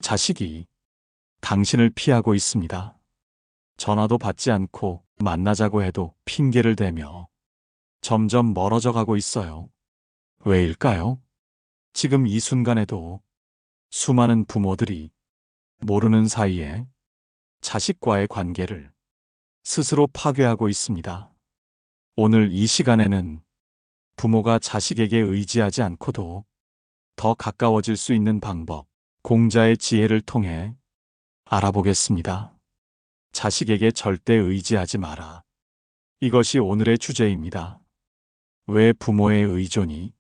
자식이 당신을 피하고 있습니다. 전화도 받지 않고 만나자고 해도 핑계를 대며 점점 멀어져 가고 있어요. 왜일까요? 지금 이 순간에도 수많은 부모들이 모르는 사이에 자식과의 관계를 스스로 파괴하고 있습니다. 오늘 이 시간에는 부모가 자식에게 의지하지 않고도 더 가까워질 수 있는 방법, 공자의 지혜를 통해 알아보겠습니다. 자식에게 절대 의지하지 마라. 이것이 오늘의 주제입니다. 왜 부모의 의존이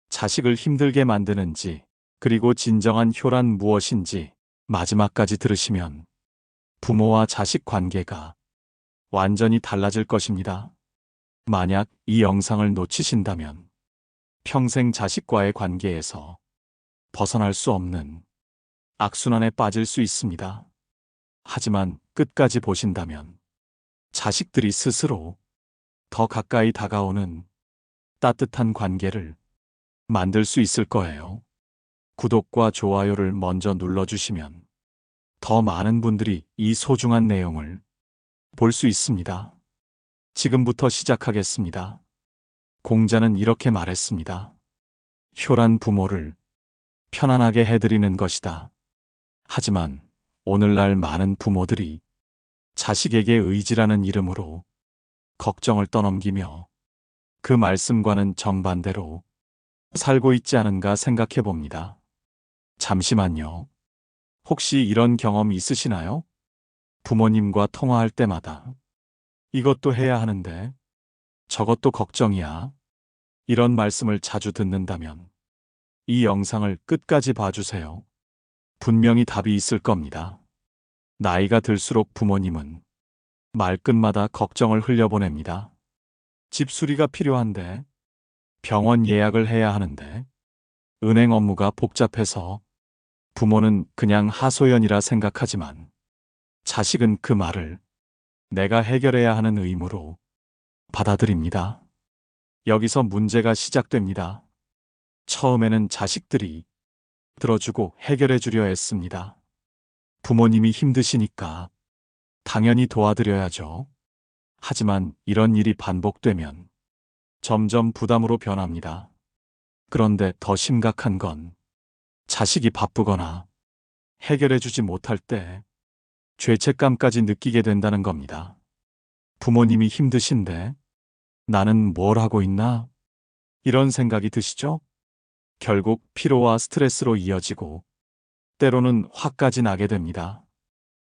자식을 힘들게 만드는지, 그리고 진정한 효란 무엇인지 마지막까지 들으시면 부모와 자식 관계가 완전히 달라질 것입니다. 만약 이 영상을 놓치신다면 평생 자식과의 관계에서 벗어날 수 없는 악순환에 빠질 수 있습니다. 하지만 끝까지 보신다면 자식들이 스스로 더 가까이 다가오는 따뜻한 관계를 만들 수 있을 거예요. 구독과 좋아요를 먼저 눌러주시면 더 많은 분들이 이 소중한 내용을 볼 수 있습니다. 지금부터 시작하겠습니다. 공자는 이렇게 말했습니다. 효란 부모를 편안하게 해드리는 것이다. 하지만 오늘날 많은 부모들이 자식에게 의지라는 이름으로 걱정을 떠넘기며 그 말씀과는 정반대로 살고 있지 않은가 생각해 봅니다. 잠시만요. 혹시 이런 경험 있으시나요? 부모님과 통화할 때마다 이것도 해야 하는데 저것도 걱정이야. 이런 말씀을 자주 듣는다면 이 영상을 끝까지 봐주세요. 분명히 답이 있을 겁니다. 나이가 들수록 부모님은 말끝마다 걱정을 흘려보냅니다. 집 수리가 필요한데, 병원 예약을 해야 하는데, 은행 업무가 복잡해서 부모는 그냥 하소연이라 생각하지만 자식은 그 말을 내가 해결해야 하는 의무로 받아들입니다. 여기서 문제가 시작됩니다. 처음에는 자식들이 들어주고 해결해 주려 했습니다. 부모님이 힘드시니까 당연히 도와드려야죠. 하지만 이런 일이 반복되면 점점 부담으로 변합니다. 그런데 더 심각한 건 자식이 바쁘거나 해결해 주지 못할 때 죄책감까지 느끼게 된다는 겁니다. 부모님이 힘드신데 나는 뭘 하고 있나? 이런 생각이 드시죠? 결국 피로와 스트레스로 이어지고 때로는 화까지 나게 됩니다.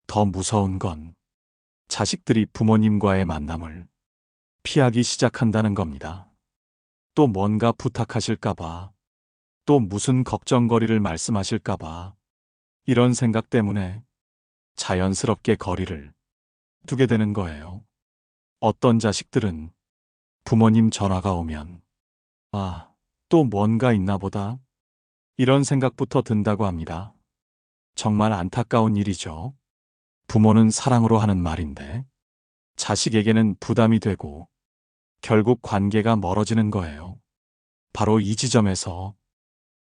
더 무서운 건 자식들이 부모님과의 만남을 피하기 시작한다는 겁니다. 또 뭔가 부탁하실까봐, 또 무슨 걱정거리를 말씀하실까봐, 이런 생각 때문에 자연스럽게 거리를 두게 되는 거예요. 어떤 자식들은 부모님 전화가 오면 아, 또 뭔가 있나 보다, 이런 생각부터 든다고 합니다. 정말 안타까운 일이죠. 부모는 사랑으로 하는 말인데 자식에게는 부담이 되고 결국 관계가 멀어지는 거예요. 바로 이 지점에서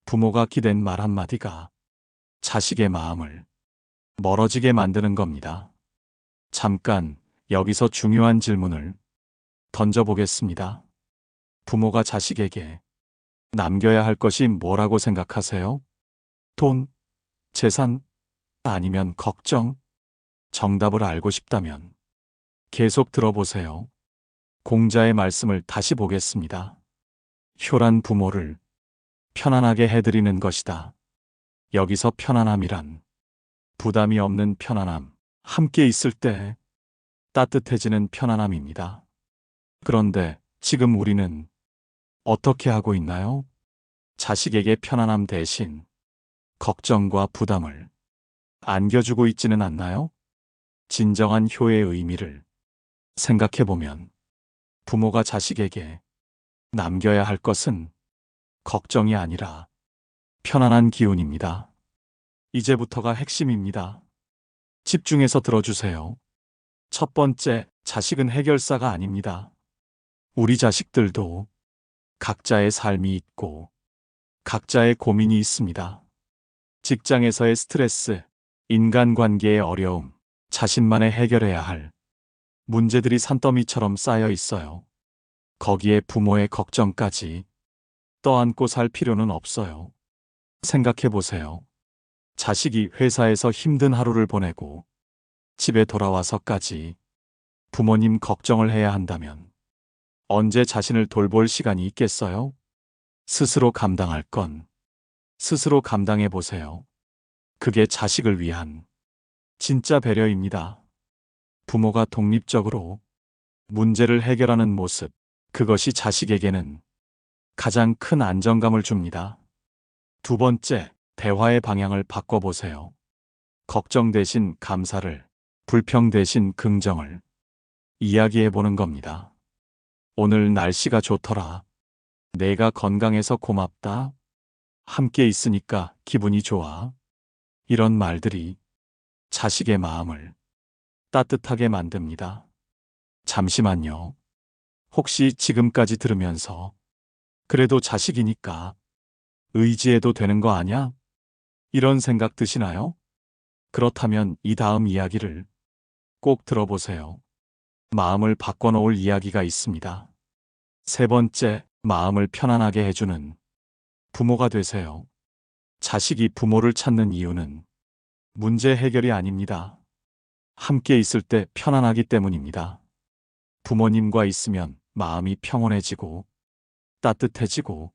부모가 기댄 말 한마디가 자식의 마음을 멀어지게 만드는 겁니다. 잠깐 여기서 중요한 질문을 던져보겠습니다. 부모가 자식에게 남겨야 할 것이 뭐라고 생각하세요? 돈, 재산, 아니면 걱정? 정답을 알고 싶다면 계속 들어보세요. 공자의 말씀을 다시 보겠습니다. 효란 부모를 편안하게 해드리는 것이다. 여기서 편안함이란 부담이 없는 편안함, 함께 있을 때 따뜻해지는 편안함입니다. 그런데 지금 우리는 어떻게 하고 있나요? 자식에게 편안함 대신 걱정과 부담을 안겨주고 있지는 않나요? 진정한 효의 의미를 생각해보면 부모가 자식에게 남겨야 할 것은 걱정이 아니라 편안한 기운입니다. 이제부터가 핵심입니다. 집중해서 들어주세요. 첫 번째, 자식은 해결사가 아닙니다. 우리 자식들도 각자의 삶이 있고 각자의 고민이 있습니다. 직장에서의 스트레스, 인간관계의 어려움, 자신만의 해결해야 할 문제들이 산더미처럼 쌓여 있어요. 거기에 부모의 걱정까지 떠안고 살 필요는 없어요. 생각해 보세요. 자식이 회사에서 힘든 하루를 보내고 집에 돌아와서까지 부모님 걱정을 해야 한다면 언제 자신을 돌볼 시간이 있겠어요? 스스로 감당할 건 스스로 감당해 보세요. 그게 자식을 위한 진짜 배려입니다. 부모가 독립적으로 문제를 해결하는 모습, 그것이 자식에게는 가장 큰 안정감을 줍니다. 두 번째, 대화의 방향을 바꿔보세요. 걱정 대신 감사를, 불평 대신 긍정을 이야기해 보는 겁니다. 오늘 날씨가 좋더라. 내가 건강해서 고맙다. 함께 있으니까 기분이 좋아. 이런 말들이 자식의 마음을 따뜻하게 만듭니다. 잠시만요. 혹시 지금까지 들으면서 그래도 자식이니까 의지해도 되는 거 아냐? 이런 생각 드시나요? 그렇다면 이 다음 이야기를 꼭 들어보세요. 마음을 바꿔놓을 이야기가 있습니다. 세 번째, 마음을 편안하게 해주는 부모가 되세요. 자식이 부모를 찾는 이유는 문제 해결이 아닙니다. 함께 있을 때 편안하기 때문입니다. 부모님과 있으면 마음이 평온해지고 따뜻해지고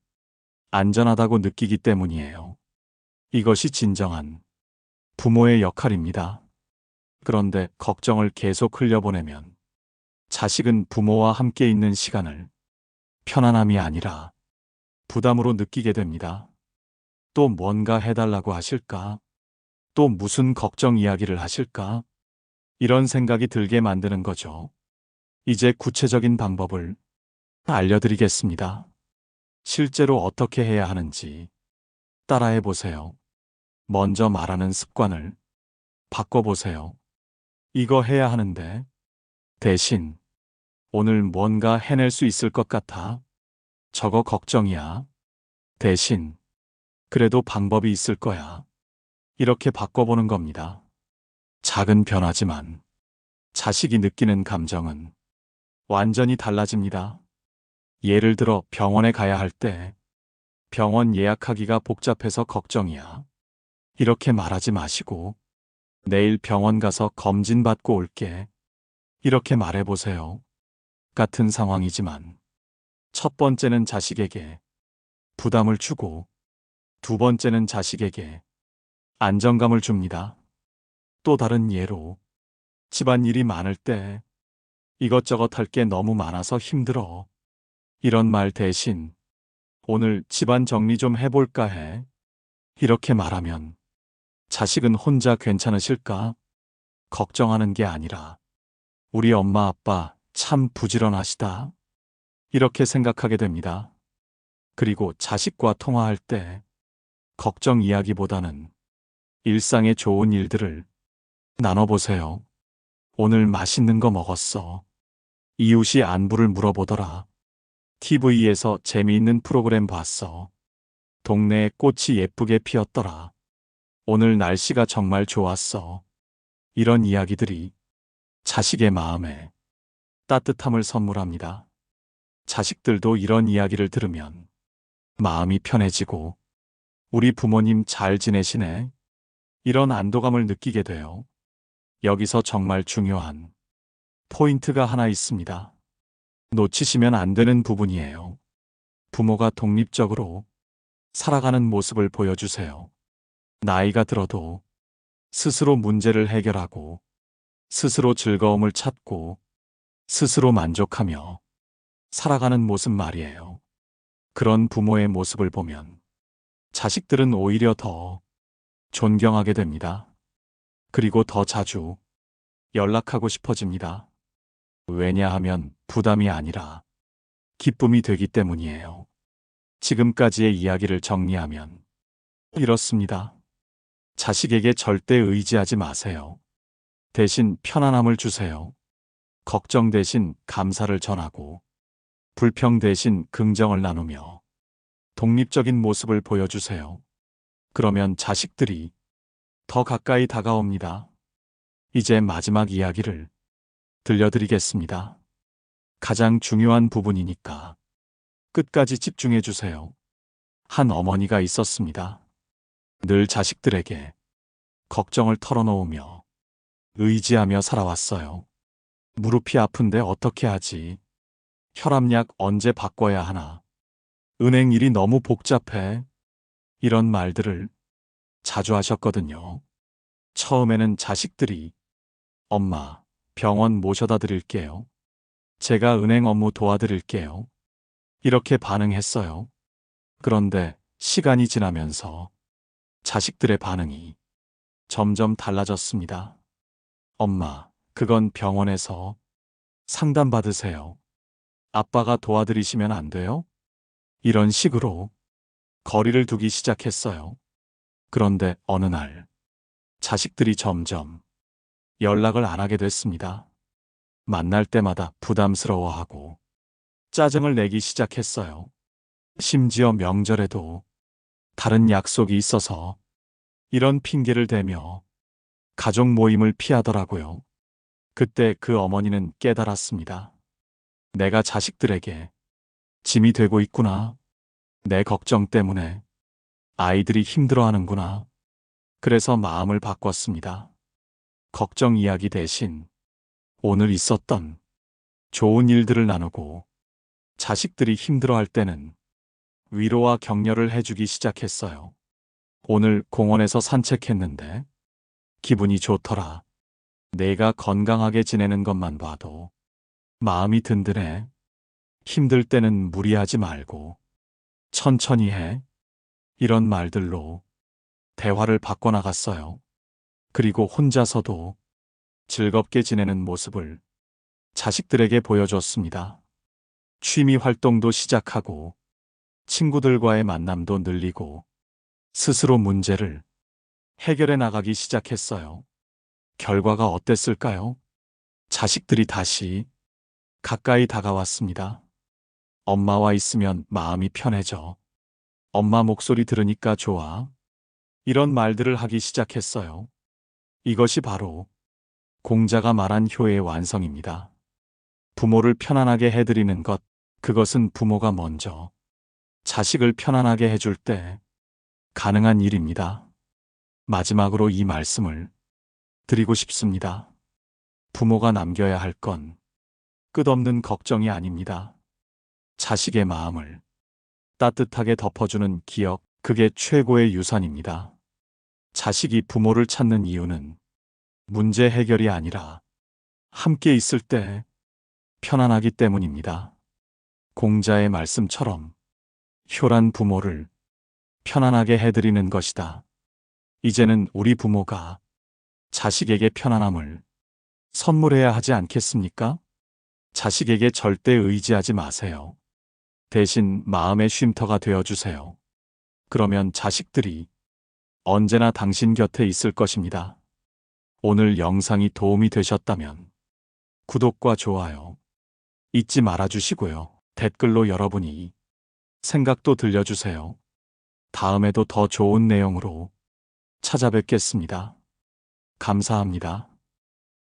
안전하다고 느끼기 때문이에요. 이것이 진정한 부모의 역할입니다. 그런데 걱정을 계속 흘려보내면 자식은 부모와 함께 있는 시간을 편안함이 아니라 부담으로 느끼게 됩니다. 또 뭔가 해달라고 하실까? 또 무슨 걱정 이야기를 하실까? 이런 생각이 들게 만드는 거죠. 이제 구체적인 방법을 알려드리겠습니다. 실제로 어떻게 해야 하는지 따라해 보세요. 먼저 말하는 습관을 바꿔보세요. 이거 해야 하는데 대신 오늘 뭔가 해낼 수 있을 것 같아. 저거 걱정이야. 대신 그래도 방법이 있을 거야. 이렇게 바꿔보는 겁니다. 작은 변화지만 자식이 느끼는 감정은 완전히 달라집니다. 예를 들어 병원에 가야 할 때 병원 예약하기가 복잡해서 걱정이야. 이렇게 말하지 마시고 내일 병원 가서 검진 받고 올게. 이렇게 말해보세요. 같은 상황이지만 첫 번째는 자식에게 부담을 주고 두 번째는 자식에게 안정감을 줍니다. 또 다른 예로 집안일이 많을 때 이것저것 할 게 너무 많아서 힘들어. 이런 말 대신 오늘 집안 정리 좀 해볼까 해. 이렇게 말하면 자식은 혼자 괜찮으실까? 걱정하는 게 아니라 우리 엄마 아빠 참 부지런하시다. 이렇게 생각하게 됩니다. 그리고 자식과 통화할 때 걱정 이야기보다는 일상의 좋은 일들을 나눠보세요. 오늘 맛있는 거 먹었어. 이웃이 안부를 물어보더라. TV에서 재미있는 프로그램 봤어. 동네에 꽃이 예쁘게 피었더라. 오늘 날씨가 정말 좋았어. 이런 이야기들이 자식의 마음에 따뜻함을 선물합니다. 자식들도 이런 이야기를 들으면 마음이 편해지고 우리 부모님 잘 지내시네. 이런 안도감을 느끼게 돼요. 여기서 정말 중요한 포인트가 하나 있습니다. 놓치시면 안 되는 부분이에요. 부모가 독립적으로 살아가는 모습을 보여주세요. 나이가 들어도 스스로 문제를 해결하고 스스로 즐거움을 찾고 스스로 만족하며 살아가는 모습 말이에요. 그런 부모의 모습을 보면 자식들은 오히려 더 존경하게 됩니다. 그리고 더 자주 연락하고 싶어집니다. 왜냐하면 부담이 아니라 기쁨이 되기 때문이에요. 지금까지의 이야기를 정리하면 이렇습니다. 자식에게 절대 의지하지 마세요. 대신 편안함을 주세요. 걱정 대신 감사를 전하고 불평 대신 긍정을 나누며 독립적인 모습을 보여주세요. 그러면 자식들이 더 가까이 다가옵니다. 이제 마지막 이야기를 들려드리겠습니다. 가장 중요한 부분이니까 끝까지 집중해 주세요. 한 어머니가 있었습니다. 늘 자식들에게 걱정을 털어놓으며 의지하며 살아왔어요. 무릎이 아픈데 어떻게 하지? 혈압약 언제 바꿔야 하나? 은행 일이 너무 복잡해. 이런 말들을 자주 하셨거든요. 처음에는 자식들이 엄마, 병원 모셔다 드릴게요. 제가 은행 업무 도와드릴게요. 이렇게 반응했어요. 그런데 시간이 지나면서 자식들의 반응이 점점 달라졌습니다. 엄마, 그건 병원에서 상담받으세요. 아빠가 도와드리시면 안 돼요? 이런 식으로 거리를 두기 시작했어요. 그런데 어느 날 자식들이 점점 연락을 안 하게 됐습니다. 만날 때마다 부담스러워하고 짜증을 내기 시작했어요. 심지어 명절에도 다른 약속이 있어서 이런 핑계를 대며 가족 모임을 피하더라고요. 그때 그 어머니는 깨달았습니다. 내가 자식들에게 짐이 되고 있구나. 내 걱정 때문에 아이들이 힘들어하는구나. 그래서 마음을 바꿨습니다. 걱정 이야기 대신 오늘 있었던 좋은 일들을 나누고 자식들이 힘들어할 때는 위로와 격려를 해주기 시작했어요. 오늘 공원에서 산책했는데 기분이 좋더라. 내가 건강하게 지내는 것만 봐도 마음이 든든해. 힘들 때는 무리하지 말고 천천히 해. 이런 말들로 대화를 바꿔나갔어요. 그리고 혼자서도 즐겁게 지내는 모습을 자식들에게 보여줬습니다. 취미 활동도 시작하고 친구들과의 만남도 늘리고 스스로 문제를 해결해 나가기 시작했어요. 결과가 어땠을까요? 자식들이 다시 가까이 다가왔습니다. 엄마와 있으면 마음이 편해져. 엄마 목소리 들으니까 좋아. 이런 말들을 하기 시작했어요. 이것이 바로 공자가 말한 효의 완성입니다. 부모를 편안하게 해드리는 것, 그것은 부모가 먼저 자식을 편안하게 해줄 때 가능한 일입니다. 마지막으로 이 말씀을 드리고 싶습니다. 부모가 남겨야 할 건 끝없는 걱정이 아닙니다. 자식의 마음을 따뜻하게 덮어주는 기억, 그게 최고의 유산입니다. 자식이 부모를 찾는 이유는 문제 해결이 아니라 함께 있을 때 편안하기 때문입니다. 공자의 말씀처럼 효란 부모를 편안하게 해드리는 것이다. 이제는 우리 부모가 자식에게 편안함을 선물해야 하지 않겠습니까? 자식에게 절대 의지하지 마세요. 대신 마음의 쉼터가 되어주세요. 그러면 자식들이 언제나 당신 곁에 있을 것입니다. 오늘 영상이 도움이 되셨다면 구독과 좋아요 잊지 말아주시고요. 댓글로 여러분이 생각도 들려주세요. 다음에도 더 좋은 내용으로 찾아뵙겠습니다. 감사합니다.